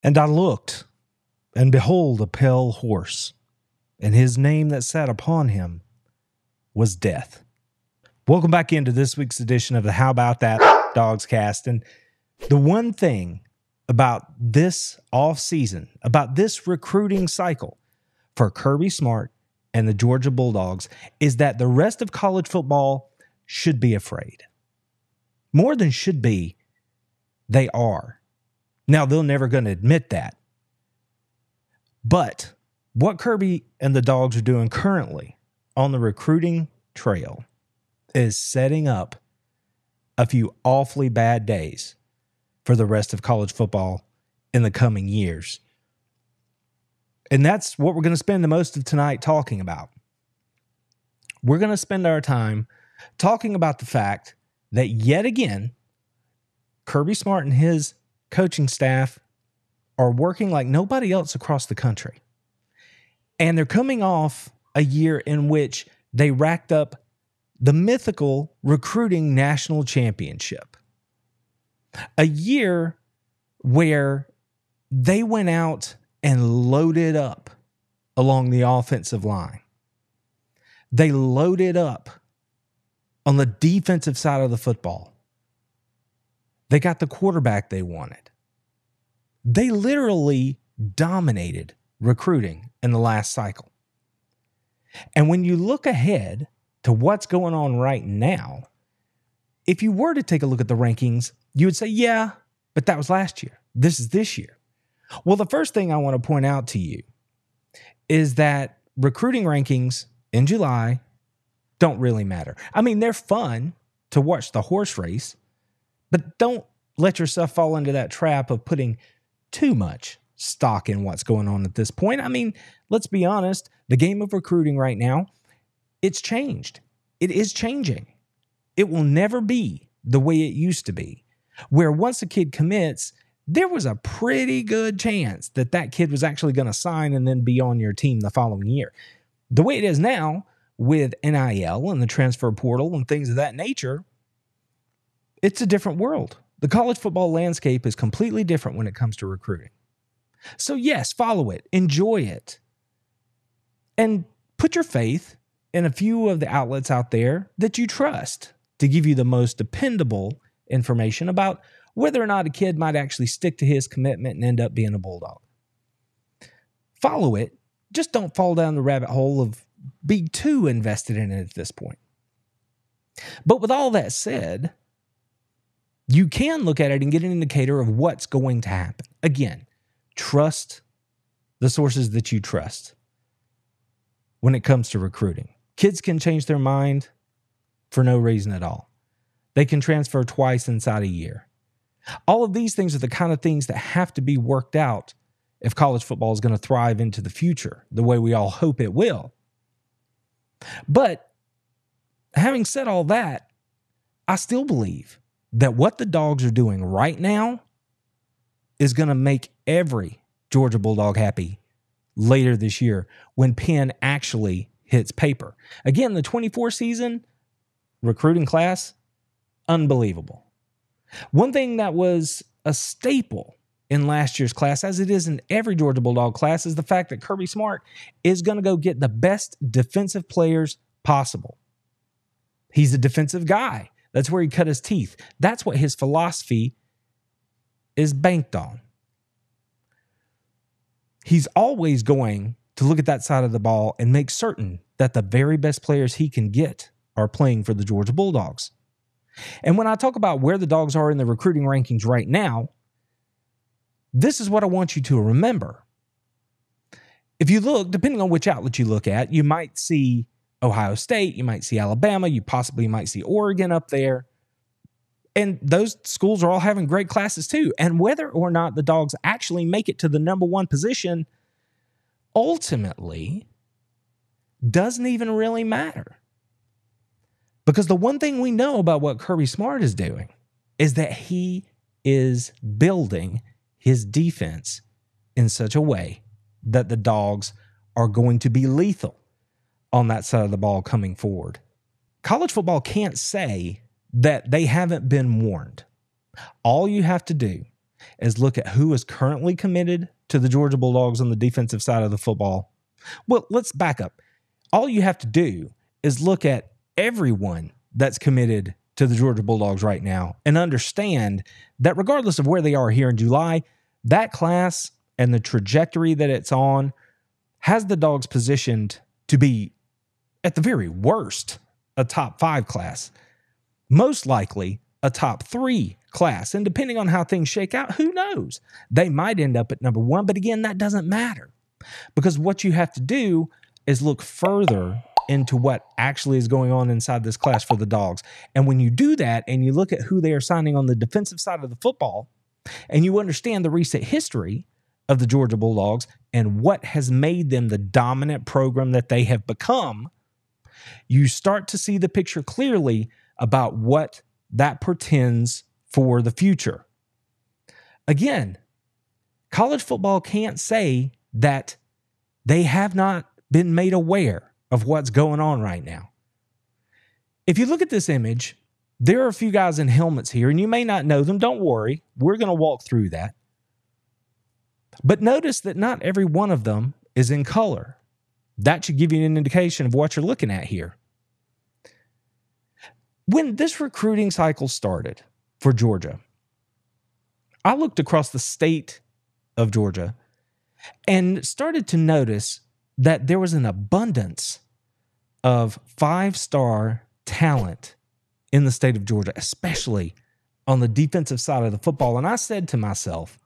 And I looked, and behold, a pale horse, and his name that sat upon him was Death. Welcome back into this week's edition of the How About That Dawgscast. And the one thing about this off season, about this recruiting cycle for Kirby Smart and the Georgia Bulldogs, is that the rest of college football should be afraid. More than should be, they are. Now, they're never going to admit that. But what Kirby and the Dogs are doing currently on the recruiting trail is setting up a few awfully bad days for the rest of college football in the coming years. And that's what we're going to spend the most of tonight talking about. We're going to spend our time talking about the fact that yet again, Kirby Smart and his coaching staff are working like nobody else across the country. And they're coming off a year in which they racked up the mythical recruiting national championship. A year where they went out and loaded up along the offensive line. They loaded up on the defensive side of the football. They got the quarterback they wanted. They literally dominated recruiting in the last cycle. And when you look ahead to what's going on right now, if you were to take a look at the rankings, you would say, yeah, but that was last year. This is this year. Well, the first thing I want to point out to you is that recruiting rankings in July don't really matter. I mean, they're fun to watch the horse race, but don't let yourself fall into that trap of putting too much stock in what's going on at this point. I mean, let's be honest, the game of recruiting right now, it's changed. It is changing. It will never be the way it used to be, where once a kid commits, there was a pretty good chance that that kid was actually going to sign and then be on your team the following year. The way it is now with NIL and the transfer portal and things of that nature, it's a different world. The college football landscape is completely different when it comes to recruiting. So yes, follow it, enjoy it, and put your faith in a few of the outlets out there that you trust to give you the most dependable information about whether or not a kid might actually stick to his commitment and end up being a Bulldog. Follow it. Just don't fall down the rabbit hole of being too invested in it at this point. But with all that said, you can look at it and get an indicator of what's going to happen. Again, trust the sources that you trust when it comes to recruiting. Kids can change their mind for no reason at all. They can transfer twice inside a year. All of these things are the kind of things that have to be worked out if college football is going to thrive into the future the way we all hope it will. But having said all that, I still believe that what the Dogs are doing right now is going to make every Georgia Bulldog happy later this year when pen actually hits paper. Again, the 24 season recruiting class, unbelievable. One thing that was a staple in last year's class, as it is in every Georgia Bulldog class, is the fact that Kirby Smart is going to go get the best defensive players possible. He's a defensive guy. That's where he cut his teeth. That's what his philosophy is banked on. He's always going to look at that side of the ball and make certain that the very best players he can get are playing for the Georgia Bulldogs. And when I talk about where the Dogs are in the recruiting rankings right now, this is what I want you to remember. If you look, depending on which outlet you look at, you might see Ohio State, you might see Alabama, you possibly might see Oregon up there. And those schools are all having great classes too. And whether or not the Dogs actually make it to the number one position ultimately doesn't even really matter. Because the one thing we know about what Kirby Smart is doing is that he is building his defense in such a way that the Dogs are going to be lethal on that side of the ball coming forward. College football can't say that they haven't been warned. All you have to do is look at who is currently committed to the Georgia Bulldogs on the defensive side of the football. Well, let's back up. All you have to do is look at everyone that's committed to the Georgia Bulldogs right now and understand that regardless of where they are here in July, that class and the trajectory that it's on has the Dogs positioned to be, at the very worst, a top 5 class. Most likely a top 3 class. And depending on how things shake out, who knows? They might end up at number 1. But again, that doesn't matter, because what you have to do is look further into what actually is going on inside this class for the Dogs. And when you do that and you look at who they are signing on the defensive side of the football, and you understand the recent history of the Georgia Bulldogs and what has made them the dominant program that they have become, you start to see the picture clearly about what that portends for the future. Again, college football can't say that they have not been made aware of what's going on right now. If you look at this image, there are a few guys in helmets here, and you may not know them. Don't worry. We're going to walk through that. But notice that not every one of them is in color. That should give you an indication of what you're looking at here. When this recruiting cycle started for Georgia, I looked across the state of Georgia and started to notice that there was an abundance of 5-star talent in the state of Georgia, especially on the defensive side of the football. And I said to myself,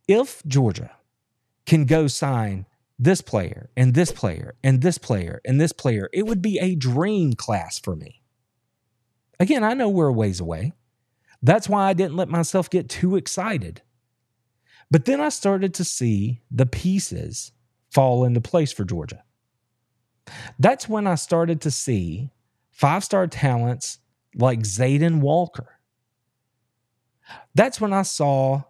if Georgia can go sign this player and this player and this player and this player, it would be a dream class for me. Again, I know we're a ways away. That's why I didn't let myself get too excited. But then I started to see the pieces fall into place for Georgia. That's when I started to see 5-star talents like Zayden Walker. That's when I saw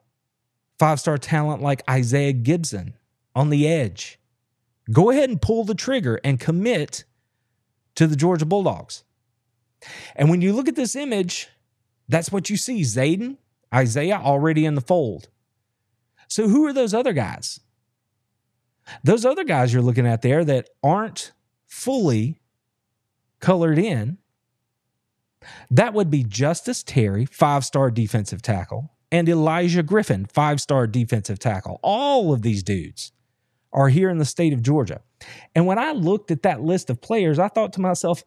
5-star talent like Isaiah Gibson on the edge go ahead and pull the trigger and commit to the Georgia Bulldogs. And when you look at this image, that's what you see. Zayden, Isaiah already in the fold. So who are those other guys? Those other guys you're looking at there that aren't fully colored in, that would be Justice Terry, 5-star defensive tackle, and Elijah Griffin, 5-star defensive tackle. All of these dudes are here in the state of Georgia. And when I looked at that list of players, I thought to myself,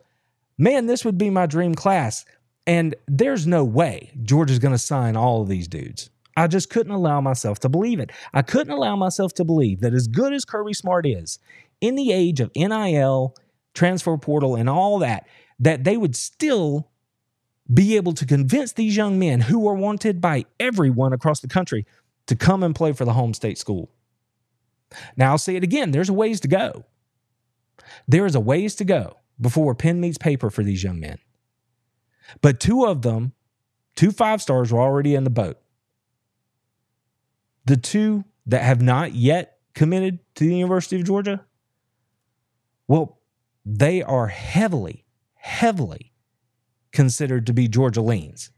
man, this would be my dream class. And there's no way Georgia's going to sign all of these dudes. I just couldn't allow myself to believe it. I couldn't allow myself to believe that as good as Kirby Smart is, in the age of NIL, transfer portal, and all that, that they would still be able to convince these young men who are wanted by everyone across the country to come and play for the home state school. Now, I'll say it again. There's a ways to go. There is a ways to go before pen meets paper for these young men. But 2 of them, 2 5-stars, were already in the boat. The 2 that have not yet committed to the University of Georgia, well, they are heavily, heavily considered to be Georgia leans.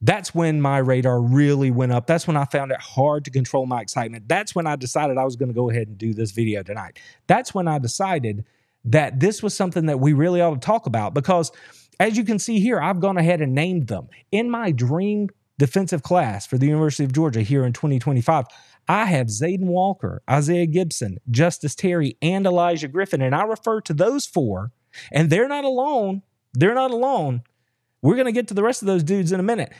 That's when my radar really went up. That's when I found it hard to control my excitement. That's when I decided I was going to go ahead and do this video tonight. That's when I decided that this was something that we really ought to talk about, because as you can see here, I've gone ahead and named them. In my dream defensive class for the University of Georgia here in 2025, I have Zayden Walker, Isaiah Gibson, Justice Terry, and Elijah Griffin. And I refer to those 4, and they're not alone. They're not alone. We're going to get to the rest of those dudes in a minute.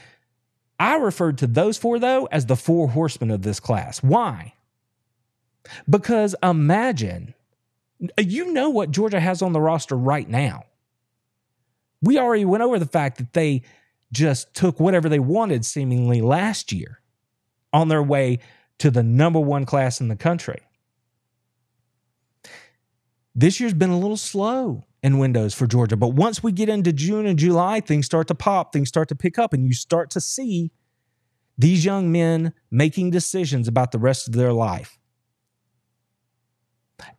I referred to those 4, though, as the 4 horsemen of this class. Why? Because imagine, you know what Georgia has on the roster right now. We already went over the fact that they just took whatever they wanted seemingly last year on their way to the number 1 class in the country. This year's been a little slow in windows for Georgia, but once we get into June and July, things start to pop, things start to pick up, and you start to see these young men making decisions about the rest of their life.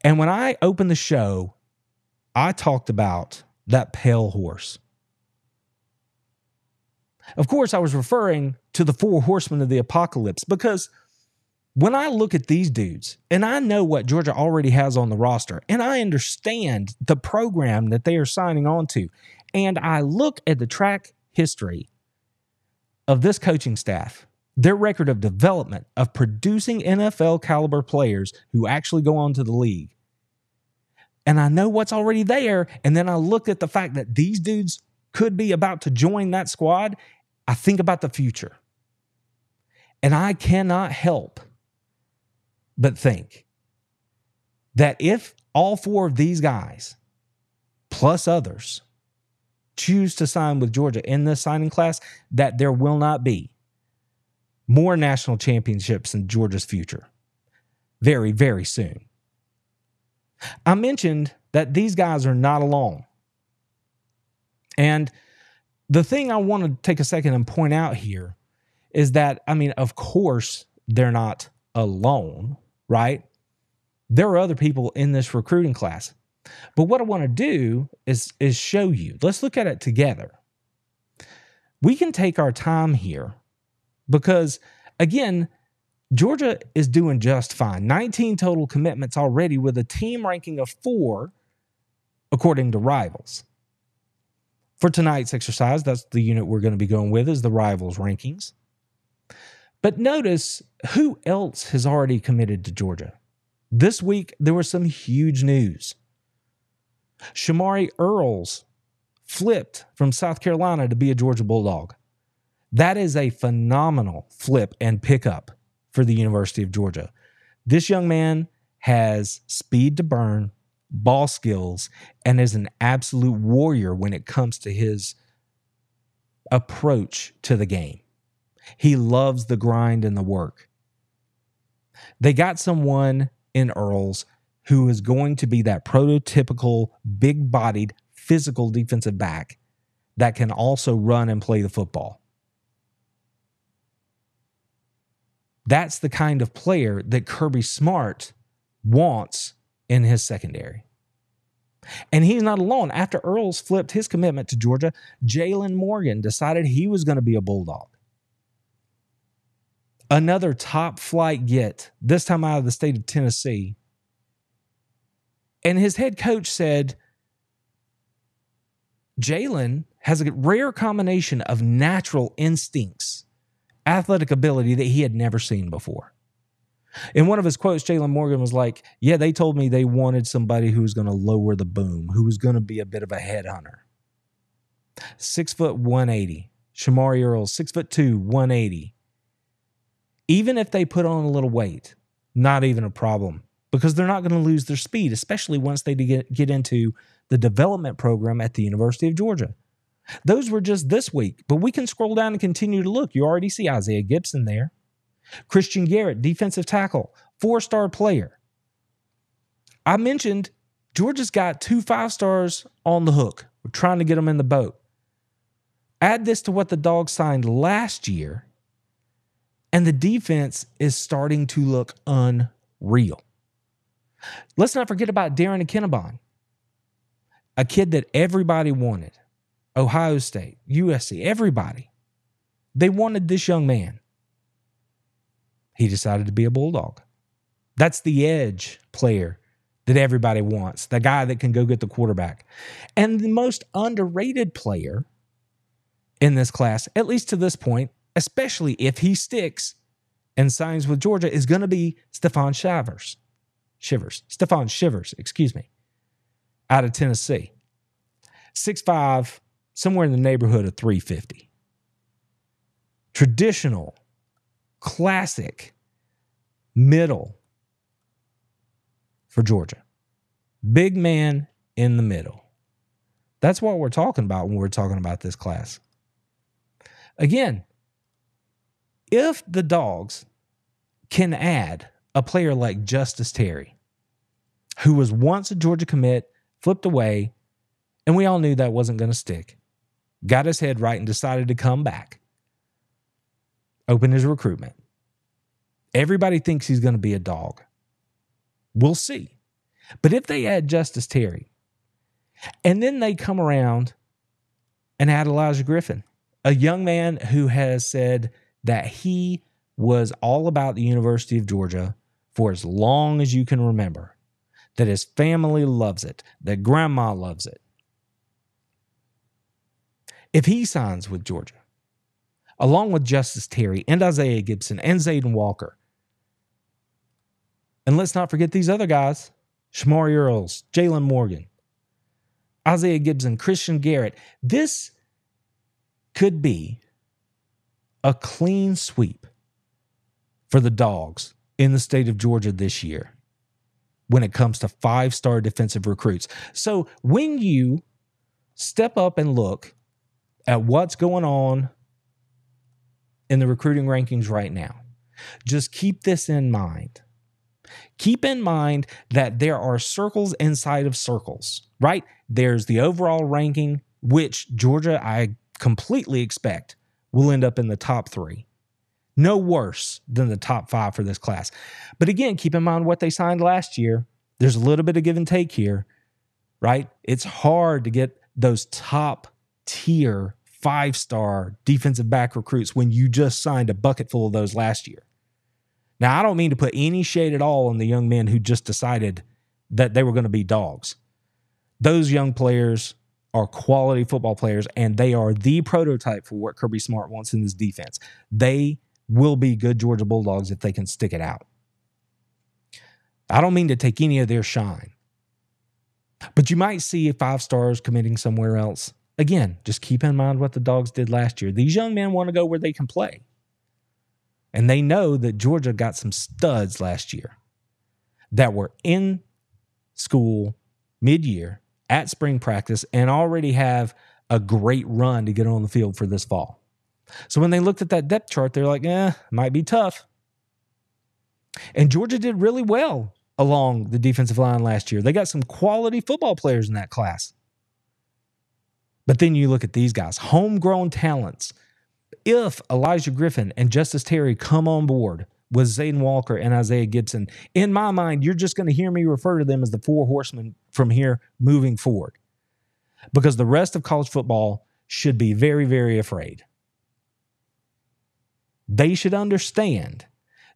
And when I opened the show, I talked about that pale horse. Of course, I was referring to the 4 horsemen of the apocalypse, because when I look at these dudes, and I know what Georgia already has on the roster, and I understand the program that they are signing on to, and I look at the track history of this coaching staff, their record of development, of producing NFL caliber players who actually go on to the league, and I know what's already there, and then I look at the fact that these dudes could be about to join that squad, I think about the future. And I cannot help but think that if all 4 of these guys, plus others, choose to sign with Georgia in this signing class, that there will not be more national championships in Georgia's future very, very soon. I mentioned that these guys are not alone. And the thing I want to take a second and point out here is that, I mean, of course, they're not alone, right? There are other people in this recruiting class. But what I want to do is show you. Let's look at it together. We can take our time here because, again, Georgia is doing just fine. 19 total commitments already with a team ranking of 4, according to Rivals. For tonight's exercise, that's the unit we're going to be going with, is the Rivals rankings. But notice who else has already committed to Georgia. This week, there was some huge news. Shamari Earls flipped from South Carolina to be a Georgia Bulldog. That is a phenomenal flip and pickup for the University of Georgia. This young man has speed to burn, ball skills, and is an absolute warrior when it comes to his approach to the game. He loves the grind and the work. They got someone in Earls who is going to be that prototypical, big-bodied, physical defensive back that can also run and play the football. That's the kind of player that Kirby Smart wants in his secondary. And he's not alone. After Earls flipped his commitment to Georgia, Jalen Morgan decided he was going to be a Bulldog. Another top flight get, this time out of the state of Tennessee. And his head coach said, Jalen has a rare combination of natural instincts, athletic ability that he had never seen before. In one of his quotes, Jalen Morgan was like, yeah, they told me they wanted somebody who was going to lower the boom, who was going to be a bit of a headhunter. 6', 180. Shamari Earls, 6'2", 180. Even if they put on a little weight, not even a problem, because they're not going to lose their speed, especially once they get into the development program at the University of Georgia. Those were just this week, but we can scroll down and continue to look. You already see Isaiah Gibson there. Christian Garrett, defensive tackle, 4-star player. I mentioned Georgia's got 2 5-stars on the hook. We're trying to get them in the boat. Add this to what the Dogs signed last year, and the defense is starting to look unreal. Let's not forget about Darren Akinabon, a kid that everybody wanted. Ohio State, USC, everybody. They wanted this young man. He decided to be a Bulldog. That's the edge player that everybody wants, the guy that can go get the quarterback. And the most underrated player in this class, at least to this point, especially if he sticks and signs with Georgia, is going to be Stephon Shivers, out of Tennessee. 6'5", somewhere in the neighborhood of 350. Traditional, classic, middle for Georgia. Big man in the middle. That's what we're talking about when we're talking about this class. Again, if the Dogs can add a player like Justice Terry, who was once a Georgia commit, flipped away, and we all knew that wasn't going to stick, got his head right and decided to come back, open his recruitment. Everybody thinks he's going to be a dog. We'll see. But if they add Justice Terry, and then they come around and add Elijah Griffin, a young man who has said that he was all about the University of Georgia for as long as you can remember, that his family loves it, that grandma loves it. If he signs with Georgia, along with Justice Terry and Isaiah Gibson and Zayden Walker, and let's not forget these other guys, Shamari Earls, Jalen Morgan, Isaiah Gibson, Christian Garrett, this could be a clean sweep for the Dogs in the state of Georgia this year when it comes to 5-star defensive recruits. So when you step up and look at what's going on in the recruiting rankings right now, just keep this in mind. Keep in mind that there are circles inside of circles, right? There's the overall ranking, which Georgia, I completely expect, will end up in the top 3. No worse than the top 5 for this class. But again, keep in mind what they signed last year. There's a little bit of give and take here, right? It's hard to get those top tier 5-star defensive back recruits when you just signed a bucket full of those last year. Now, I don't mean to put any shade at all on the young men who just decided that they were going to be Dogs. Those young players are quality football players, and they are the prototype for what Kirby Smart wants in this defense. They will be good Georgia Bulldogs if they can stick it out. I don't mean to take any of their shine, but you might see 5 stars committing somewhere else. Again, just keep in mind what the Dogs did last year. These young men want to go where they can play. And they know that Georgia got some studs last year that were in school mid-year at spring practice and already have a great run to get on the field for this fall. So when they looked at that depth chart, they're like, might be tough. And Georgia did really well along the defensive line last year. They got some quality football players in that class. But then you look at these guys, homegrown talents. If Elijah Griffin and Justice Terry come on board with Zayden Walker and Isaiah Gibson, in my mind, you're just going to hear me refer to them as the 4 horsemen from here moving forward. Because the rest of college football should be very, very afraid. They should understand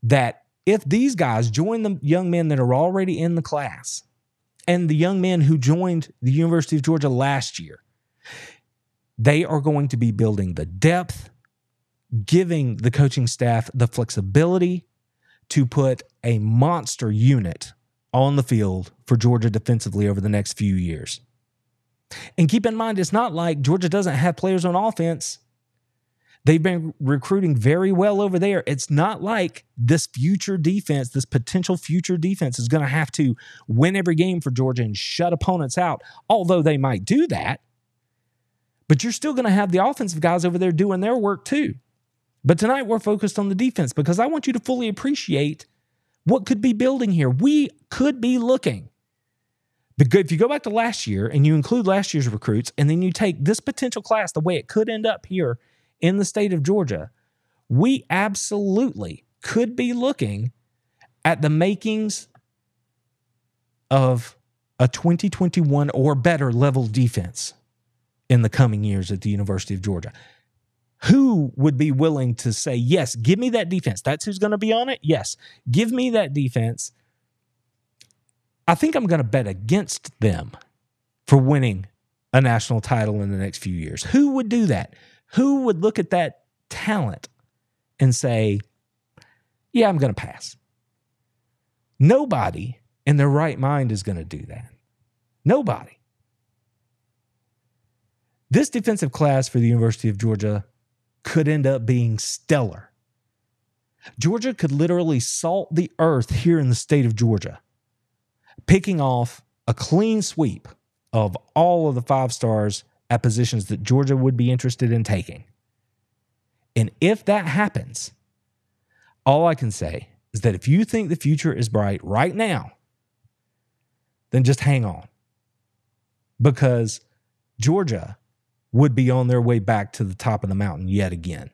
that if these guys join the young men that are already in the class and the young men who joined the University of Georgia last year, they are going to be building the depth, giving the coaching staff the flexibility to put a monster unit on the field for Georgia defensively over the next few years. And keep in mind, it's not like Georgia doesn't have players on offense. They've been recruiting very well over there. It's not like this future defense, this potential future defense is going to have to win every game for Georgia and shut opponents out, although they might do that. But you're still going to have the offensive guys over there doing their work too. But tonight we're focused on the defense because I want you to fully appreciate what could be building here. We could be looking. If you go back to last year and you include last year's recruits and then you take this potential class the way it could end up here in the state of Georgia, we absolutely could be looking at the makings of a 2021 or better level defense in the coming years at the University of Georgia. Who would be willing to say, yes, give me that defense? That's who's going to be on it? Yes, give me that defense. I think I'm going to bet against them for winning a national title in the next few years. Who would do that? Who would look at that talent and say, yeah, I'm going to pass? Nobody in their right mind is going to do that. Nobody. This defensive class for the University of Georgia could end up being stellar. Georgia could literally salt the earth here in the state of Georgia, picking off a clean sweep of all of the 5 stars at positions that Georgia would be interested in taking. And if that happens, all I can say is that if you think the future is bright right now, then just hang on. Because Georgia would be on their way back to the top of the mountain yet again.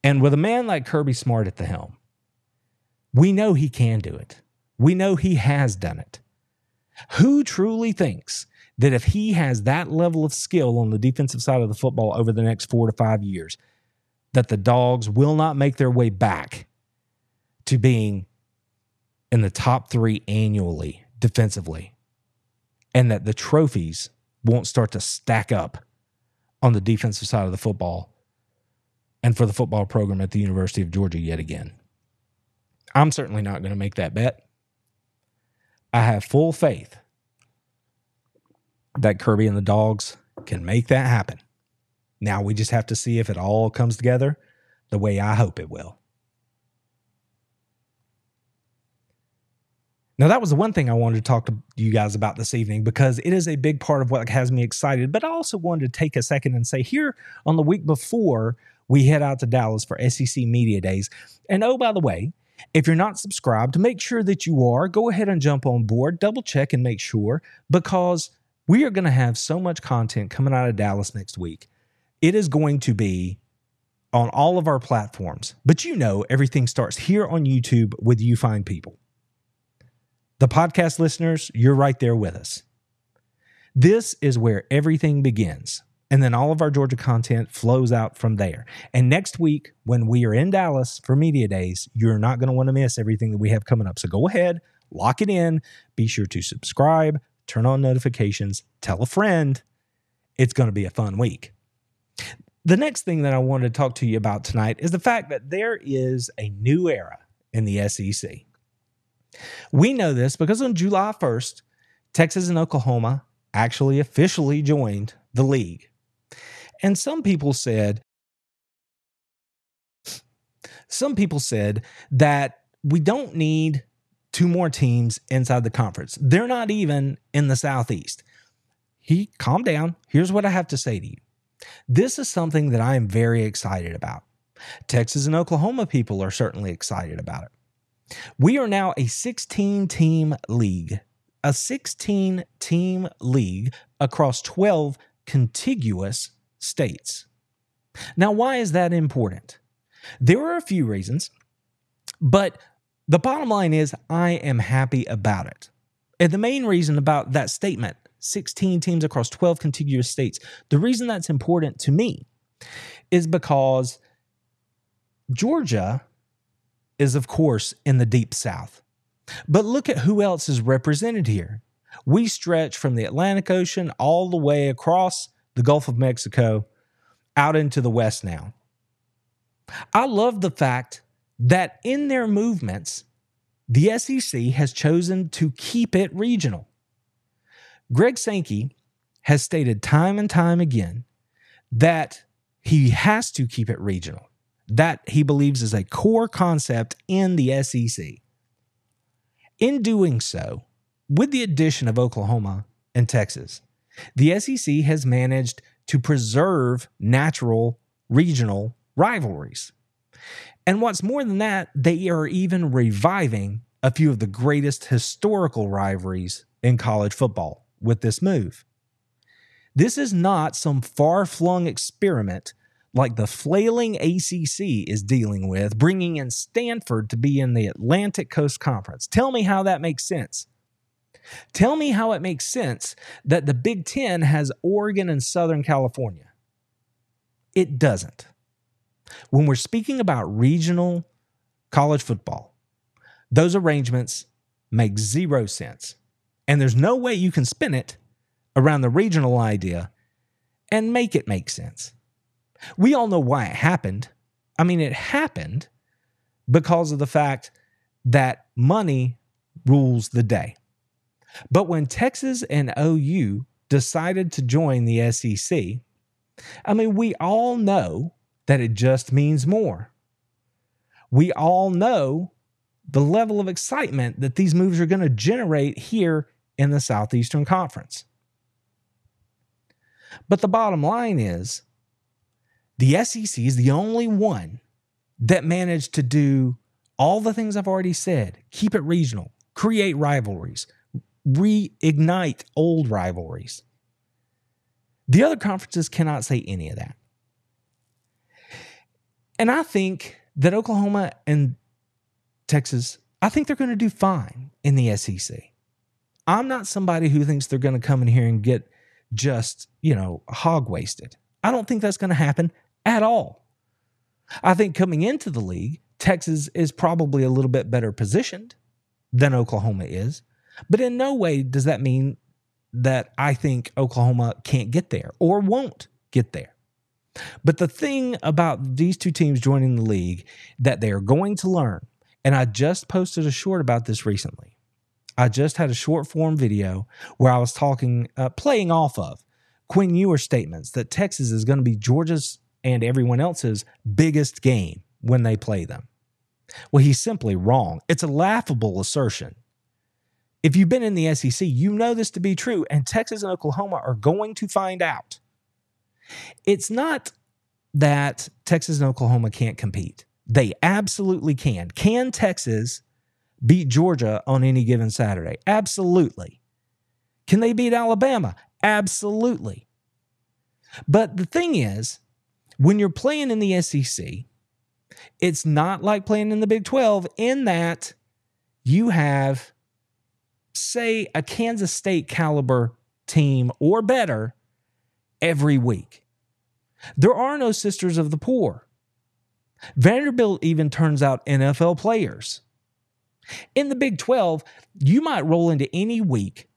And with a man like Kirby Smart at the helm, we know he can do it. We know he has done it. Who truly thinks that if he has that level of skill on the defensive side of the football over the next 4 to 5 years, that the Dogs will not make their way back to being in the top 3 annually defensively, and that the trophies won't start to stack up on the defensive side of the football and for the football program at the University of Georgia yet again. I'm certainly not going to make that bet. I have full faith that Kirby and the Dogs can make that happen. Now we just have to see if it all comes together the way I hope it will. Now, that was the one thing I wanted to talk to you guys about this evening, because it is a big part of what has me excited. But I also wanted to take a second and say, here on the week before we head out to Dallas for SEC Media Days. And oh, by the way, if you're not subscribed, make sure that you are. Go ahead and jump on board, double check and make sure, because we are going to have so much content coming out of Dallas next week. It is going to be on all of our platforms. But you know, everything starts here on YouTube with you fine people. The podcast listeners, you're right there with us. This is where everything begins. And then all of our Georgia content flows out from there. And next week, when we are in Dallas for Media Days, you're not going to want to miss everything that we have coming up. So go ahead, lock it in. Be sure to subscribe, turn on notifications, tell a friend. It's going to be a fun week. The next thing that I wanted to talk to you about tonight is the fact that there is a new era in the SEC. We know this because on July 1st, Texas and Oklahoma actually officially joined the league. And some people said that we don't need 2 more teams inside the conference. They're not even in the Southeast. Calm down. Here's what I have to say to you. This is something that I am very excited about. Texas and Oklahoma people are certainly excited about it. We are now a 16-team league. A 16-team league across 12 contiguous states. Now, why is that important? There are a few reasons, but the bottom line is I am happy about it. And the main reason about that statement, 16 teams across 12 contiguous states, the reason that's important to me is because Georgia is, of course, in the deep South. But look at who else is represented here. We stretch from the Atlantic Ocean all the way across the Gulf of Mexico out into the West now. I love the fact that in their movements, the SEC has chosen to keep it regional. Greg Sankey has stated time and time again that he has to keep it regional. That he believes is a core concept in the SEC. In doing so, with the addition of Oklahoma and Texas, the SEC has managed to preserve natural regional rivalries. And what's more than that, they are even reviving a few of the greatest historical rivalries in college football with this move. This is not some far-flung experiment like the flailing ACC is dealing with, bringing in Stanford to be in the Atlantic Coast Conference. Tell me how that makes sense. Tell me how it makes sense that the Big Ten has Oregon and Southern California. It doesn't. When we're speaking about regional college football, those arrangements make 0 sense. And there's no way you can spin it around the regional idea and make it make sense. We all know why it happened. I mean, it happened because of the fact that money rules the day. But when Texas and OU decided to join the SEC, I mean, we all know that it just means more. We all know the level of excitement that these moves are going to generate here in the Southeastern Conference. But the bottom line is, the SEC is the only one that managed to do all the things I've already said. Keep it regional, create rivalries, reignite old rivalries. The other conferences cannot say any of that. And I think that Oklahoma and Texas, I think they're going to do fine in the SEC. I'm not somebody who thinks they're going to come in here and get just, hog wasted. I don't think that's going to happen at all. I think coming into the league, Texas is probably a little bit better positioned than Oklahoma is, but in no way does that mean that I think Oklahoma can't get there or won't get there. But the thing about these two teams joining the league that they are going to learn, and I just posted a short about this recently. I just had a short form video where I was talking, playing off of Quinn Ewer's statements that Texas is going to be Georgia's and everyone else's biggest game when they play them. Well, he's simply wrong. It's a laughable assertion. If you've been in the SEC, you know this to be true, and Texas and Oklahoma are going to find out. It's not that Texas and Oklahoma can't compete. They absolutely can. Can Texas beat Georgia on any given Saturday? Absolutely. Can they beat Alabama? Absolutely. But the thing is, when you're playing in the SEC, it's not like playing in the Big 12 in that you have, say, a Kansas State caliber team or better every week. There are no sisters of the poor. Vanderbilt even turns out NFL players. In the Big 12, you might roll into any week,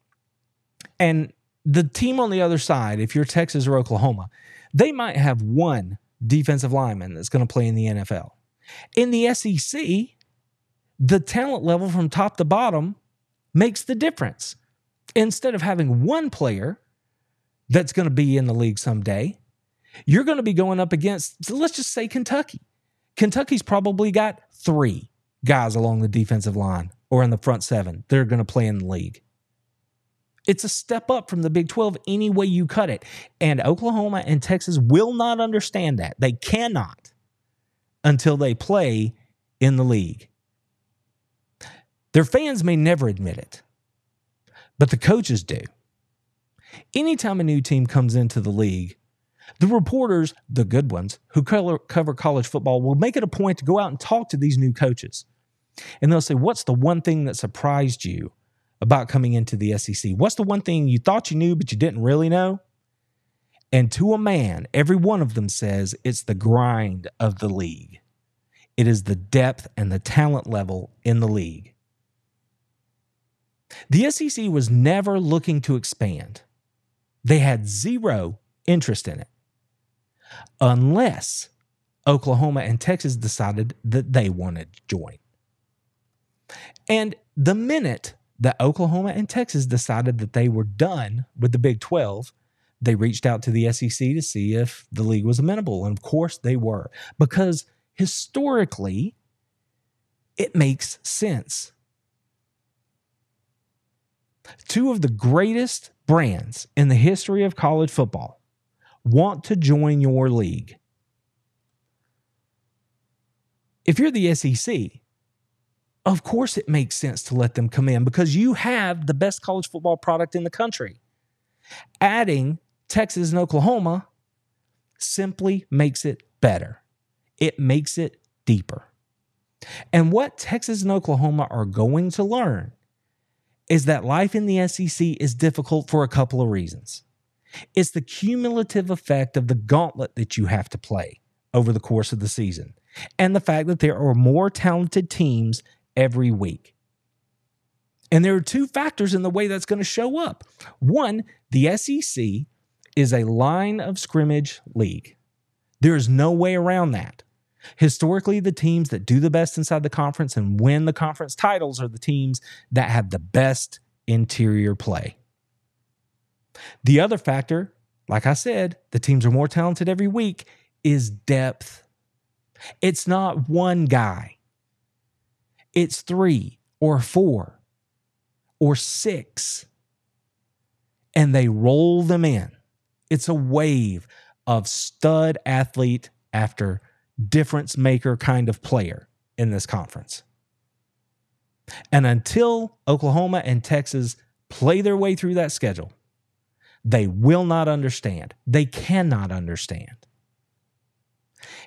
and the team on the other side, if you're Texas or Oklahoma, they might have one defensive lineman that's going to play in the NFL. In the SEC, the talent level from top to bottom makes the difference. Instead of having one player that's going to be in the league someday, you're going to be going up against, let's just say, Kentucky. Kentucky's probably got 3 guys along the defensive line or in the front 7 that are going to play in the league. It's a step up from the Big 12 any way you cut it. And Oklahoma and Texas will not understand that. They cannot until they play in the league. Their fans may never admit it, but the coaches do. Anytime a new team comes into the league, the reporters, the good ones, who cover college football will make it a point to go out and talk to these new coaches. And they'll say, what's the one thing that surprised you about coming into the SEC? What's the one thing you thought you knew but you didn't really know? And to a man, every one of them says it's the grind of the league. It is the depth and the talent level in the league. The SEC was never looking to expand. They had zero interest in it, unless Oklahoma and Texas decided that they wanted to join. And the minute that Oklahoma and Texas decided that they were done with the Big 12, they reached out to the SEC to see if the league was amenable. And of course they were, because historically it makes sense. 2 of the greatest brands in the history of college football want to join your league. If you're the SEC, of course it makes sense to let them come in because you have the best college football product in the country. Adding Texas and Oklahoma simply makes it better. It makes it deeper. And what Texas and Oklahoma are going to learn is that life in the SEC is difficult for a couple of reasons. It's the cumulative effect of the gauntlet that you have to play over the course of the season, and the fact that there are more talented teams every week. And there are 2 factors in the way that's going to show up. One, the SEC is a line of scrimmage league. There is no way around that. Historically, the teams that do the best inside the conference and win the conference titles are the teams that have the best interior play. The other factor, like I said, the teams are more talented every week, is depth. It's not one guy. It's 3 or 4 or 6. And they roll them in. It's a wave of stud athlete after difference maker kind of player in this conference. And until Oklahoma and Texas play their way through that schedule, they will not understand. They cannot understand.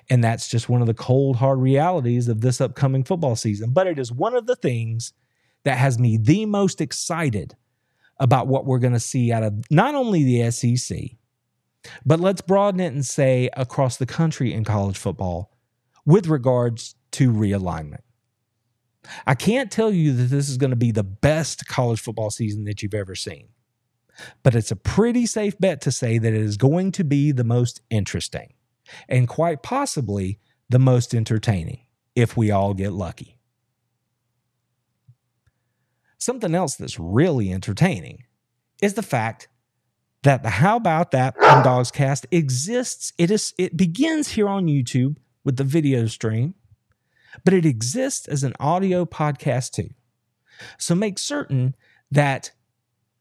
And that's just one of the cold, hard realities of this upcoming football season. But it is one of the things that has me the most excited about what we're going to see out of not only the SEC, but let's broaden it and say across the country in college football with regards to realignment. I can't tell you that this is going to be the best college football season that you've ever seen, but it's a pretty safe bet to say that it is going to be the most interesting and quite possibly the most entertaining if we all get lucky. Something else that's really entertaining is the fact that the How About That on DawgsCast exists. It begins here on YouTube with the video stream, but it exists as an audio podcast too. So make certain that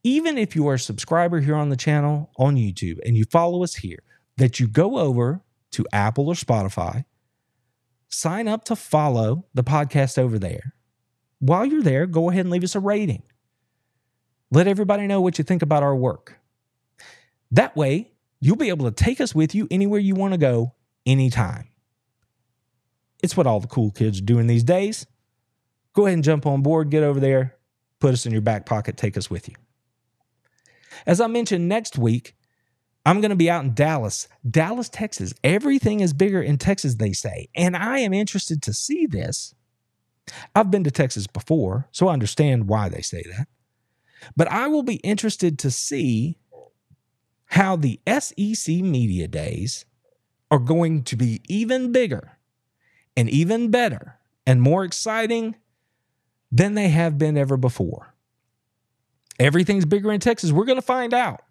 even if you are a subscriber here on the channel on YouTube and you follow us here, that you go over to Apple or Spotify, sign up to follow the podcast over there. While you're there, go ahead and leave us a rating. Let everybody know what you think about our work. That way, you'll be able to take us with you anywhere you want to go, anytime. It's what all the cool kids are doing these days. Go ahead and jump on board, get over there, put us in your back pocket, take us with you. As I mentioned, next week, I'm going to be out in Dallas, Texas. Everything is bigger in Texas, they say, and I am interested to see this. I've been to Texas before, so I understand why they say that. But I will be interested to see how the SEC Media Days are going to be even bigger and even better and more exciting than they have been ever before. Everything's bigger in Texas. We're going to find out.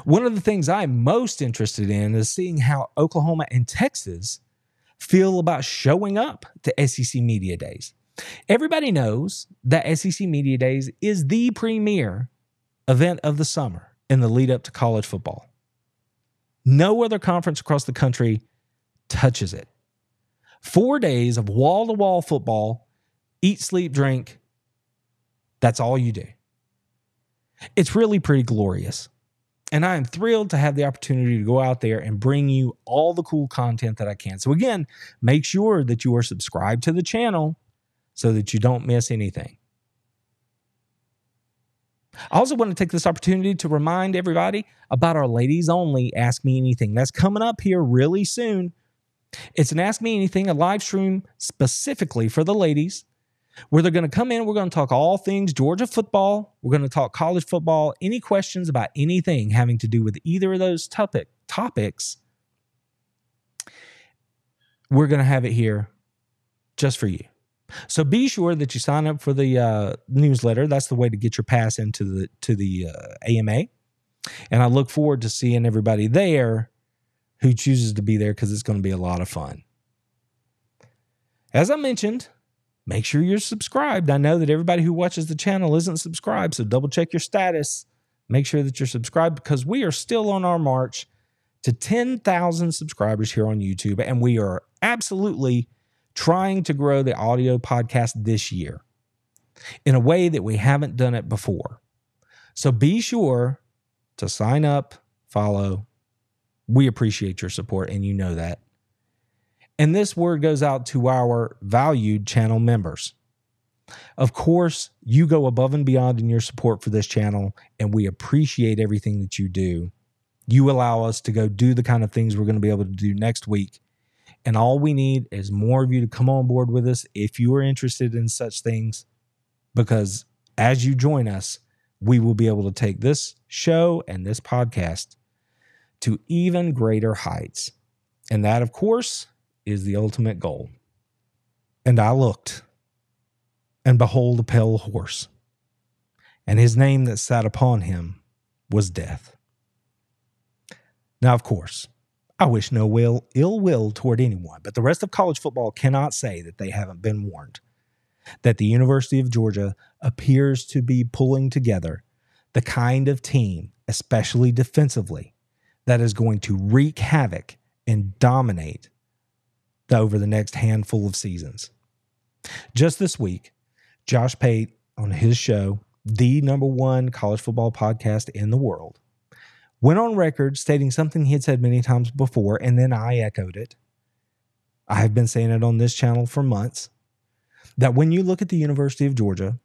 One of the things I'm most interested in is seeing how Oklahoma and Texas feel about showing up to SEC Media Days. Everybody knows that SEC Media Days is the premier event of the summer in the lead up to college football. No other conference across the country touches it. 4 days of wall-to-wall football, eat, sleep, drink. That's all you do. It's really pretty glorious. And I am thrilled to have the opportunity to go out there and bring you all the cool content that I can. So again, make sure that you are subscribed to the channel so that you don't miss anything. I also want to take this opportunity to remind everybody about our ladies only Ask Me Anything. That's coming up here really soon. It's an Ask Me Anything, a live stream specifically for the ladies, where they're going to come in. We're going to talk all things Georgia football. We're going to talk college football. Any questions about anything having to do with either of those topics, we're going to have it here just for you. So be sure that you sign up for the newsletter. That's the way to get your pass into the AMA. And I look forward to seeing everybody there who chooses to be there, because it's going to be a lot of fun. As I mentioned, make sure you're subscribed. I know that everybody who watches the channel isn't subscribed, so double check your status. Make sure that you're subscribed, because we are still on our march to 10,000 subscribers here on YouTube, and we are absolutely trying to grow the audio podcast this year in a way that we haven't done it before. So be sure to sign up, follow. We appreciate your support, and you know that. And this word goes out to our valued channel members. Of course, you go above and beyond in your support for this channel, and we appreciate everything that you do. You allow us to go do the kind of things we're going to be able to do next week. And all we need is more of you to come on board with us if you are interested in such things, because as you join us, we will be able to take this show and this podcast to even greater heights. And that, of course, is the ultimate goal. And I looked, and behold, a pale horse, and his name that sat upon him was Death. Now, of course, I wish no ill will toward anyone, but the rest of college football cannot say that they haven't been warned that the University of Georgia appears to be pulling together the kind of team, especially defensively, that is going to wreak havoc and dominate over the next handful of seasons. Just this week, Josh Pate, on his show, the #1 college football podcast in the world, went on record stating something he had said many times before, and then I echoed it. I have been saying it on this channel for months, that when you look at the University of Georgia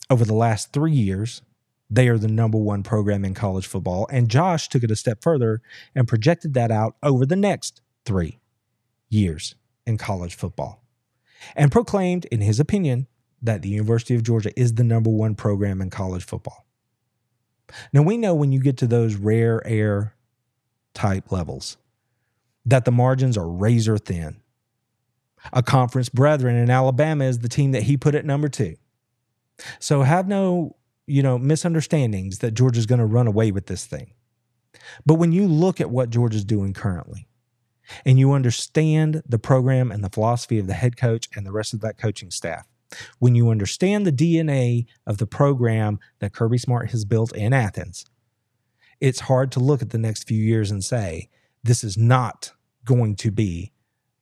over the last 3 years, they are the number one program in college football. And Josh took it a step further and projected that out over the next 3 years in college football and proclaimed, in his opinion, that the University of Georgia is the number one program in college football. Now, we know when you get to those rare air type levels that the margins are razor thin. A conference brethren in Alabama is the team that he put at number 2. So have no, misunderstandings that Georgia's going to run away with this thing. But when you look at what Georgia's doing currently and you understand the program and the philosophy of the head coach and the rest of that coaching staff, when you understand the DNA of the program that Kirby Smart has built in Athens, it's hard to look at the next few years and say, this is not going to be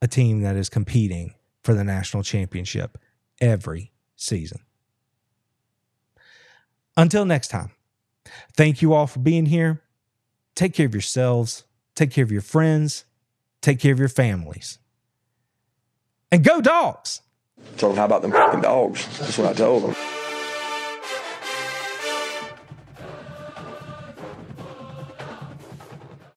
a team that is competing for the national championship every season. Until next time, thank you all for being here. Take care of yourselves. Take care of your friends. Take care of your families. And go Dogs! Told them, how about them fucking dogs? That's what I told them.